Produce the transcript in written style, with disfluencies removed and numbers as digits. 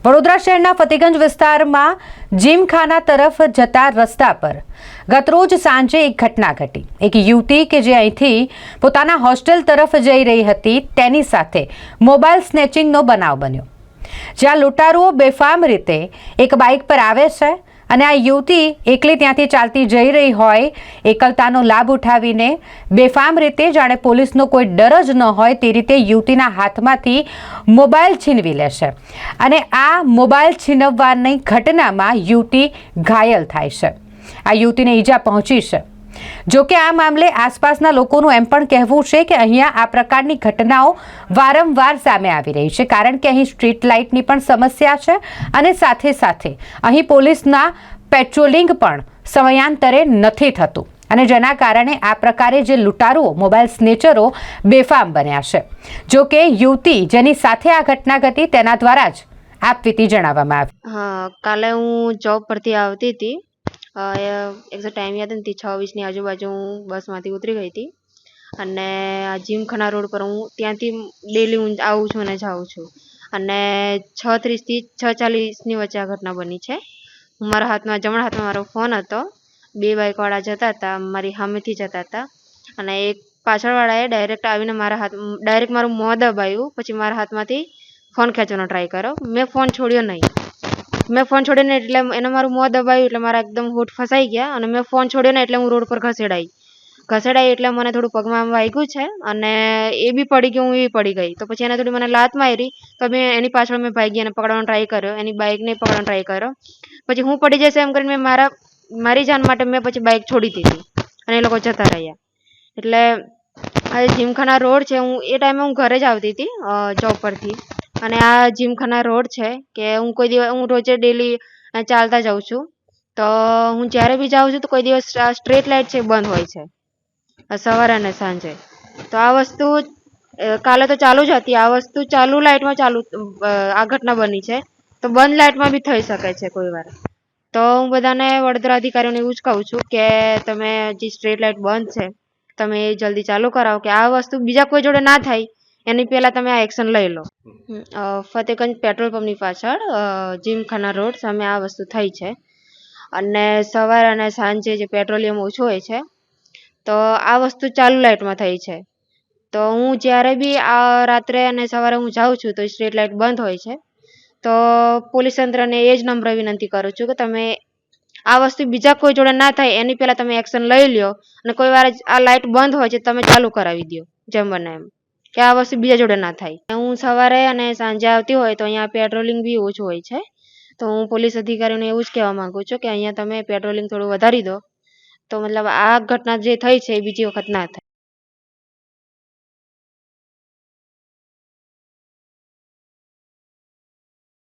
વડોદરા શહેરના ફતેગંજ વિસ્તારમાં જીમખાના તરફ જતા રસ્તા પર ગતરોજ સાંજે એક ઘટના ઘટી। એક યુવતી કે જે અહીંથી પોતાના હોસ્ટેલ તરફ જઈ રહી હતી તેની સાથે મોબાઈલ સ્નેચિંગનો બનાવ બન્યો, જ્યાં લૂંટારુઓ બેફામ રીતે એક બાઇક પર આવે છે અને આ યુવતી એકલી ત્યાંથી ચાલતી જઈ રહી હોય એકલતાનો લાભ ઉઠાવીને બેફામ રીતે જાણે પોલીસનો કોઈ ડર જ ન હોય તે રીતે યુવતીના હાથમાંથી મોબાઈલ છીનવી લેશે અને આ મોબાઈલ છીનવવાની ઘટનામાં યુવતી ઘાયલ થાય છે। આ યુવતીને ઈજા પહોંચી છે। જો કે આ મામલે આસપાસના લોકોનું એમ પણ કહેવું છે કે અહીંયા આ પ્રકારની ઘટનાઓ વારંવાર સામે આવી રહી છે, કારણ કે અહીં સ્ટ્રીટ લાઇટની પણ સમસ્યા છે અને સાથે સાથે અહીં પોલીસના પેટ્રોલિંગ પણ સમયાંતરે નથી થતું અને જેના કારણે આ પ્રકારે જે લૂંટારુઓ મોબાઈલ સ્નેચરો બેફામ બન્યા છે। જો કે યુવતી જેની સાથે આ ઘટના ઘટી તેના દ્વારા જ આપવીતી જણાવવામાં આવી। હા, કાલે હું જોબ પરથી આવતી હતી। એક્ઝેક્ટ ટાઈમ યાદ નથી, 6:20 આજુબાજુ હું બસમાંથી ઉતરી ગઈ હતી અને આ જીમખાના રોડ પર હું ત્યાંથી ડેલી હું આવું છું અને જાઉં છું અને 6:30 થી 6:40 વચ્ચે આ ઘટના બની છે। મારા હાથમાં જમણા હાથમાં મારો ફોન હતો, બે બાઇકવાળા જતા હતા, મારી સામેથી જતા હતા અને એક પાછળવાળાએ ડાયરેક્ટ આવીને ડાયરેક્ટ મારું મોં દબાવ્યું, પછી મારા હાથમાંથી ફોન ખેંચવાનો ટ્રાય કર્યો। મેં ફોન છોડ્યો નહીં, મેં ફોન છોડ્યો ને એટલે એને મારું મોં દબાવ્યું એટલે મારા એકદમ હોઠ ફસાઈ ગયા અને મેં ફોન છોડ્યો ને એટલે હું રોડ પર ઘસેડાઈ એટલે મને થોડું પગમાં વાગ્યું છે અને એ બી પડી ગયું, હું બી પડી ગઈ। તો પછી એને થોડી મને લાત મારી તો મેં એની પાછળ મેં ભાગી અને પકડવાનો ટ્રાય કર્યો, એની બાઇકને પકડવાનો ટ્રાય કર્યો। પછી હું પડી જશે એમ કરીને મેં મારી જાન માટે મેં પછી બાઇક છોડી દીધી અને એ લોકો જતા રહ્યા। એટલે આ જીમખાના રોડ છે, હું એ ટાઈમે હું ઘરે જ આવતી હતી જોબ પરથી અને આ જીમખાના રોડ છે કે હું રોજે ડેલી ચાલતા જાઉં છું, તો હું જ્યારે બી જાઉં છું તો કોઈ દિવસ સ્ટ્રીટ લાઇટ છે બંધ હોય છે સવારે અને સાંજે। તો આ વસ્તુ કાલે તો ચાલુ જ હતી, આ વસ્તુ ચાલુ લાઇટમાં આ ઘટના બની છે, તો બંધ લાઇટમાં બી થઈ શકે છે કોઈ વાર। તો હું બધાને વડોદરા અધિકારીઓને એવું જ કહું છું કે તમે જે સ્ટ્રીટ લાઇટ બંધ છે તમે એ જલ્દી ચાલુ કરાવો કે આ વસ્તુ બીજા કોઈ જોડે ના થાય એની પહેલા તમે આ એક્શન લઈ લો। ફતેગંજ પેટ્રોલ પંપની પાછળ જીમખાના રોડ સામે આ વસ્તુ થઈ છે અને સવાર અને સાંજે જે પેટ્રોલિયમ ઓછું હોય છે તો આ વસ્તુ ચાલુ લાઇટમાં થઈ છે। તો હું જ્યારે બી આ રાત્રે અને સવારે હું જાઉં છું તો સ્ટ્રીટ લાઇટ બંધ હોય છે, તો પોલીસ તંત્રને એ જ નમ્ર વિનંતી કરું છું કે તમે આ વસ્તુ બીજા કોઈ જોડે ના થાય એની પહેલા તમે એક્શન લઈ લ્યો અને કોઈ વાર આ લાઇટ બંધ હોય છે તમે ચાલુ કરાવી દો જેમ બને એમ, કે આ વસ્તુ બીજા જોડે ના થાય। હું સવારે અને સાંજે આવતી હોય તો અહીંયા પેટ્રોલિંગ બી ઓછું હોય છે, તો હું પોલીસ અધિકારીઓને એવું જ કહેવા માંગુ છું કે અહીંયા તમે પેટ્રોલિંગ થોડું વધારી દો, તો મતલબ આ ઘટના જે થઈ છે એ બીજી વખત ના થાય।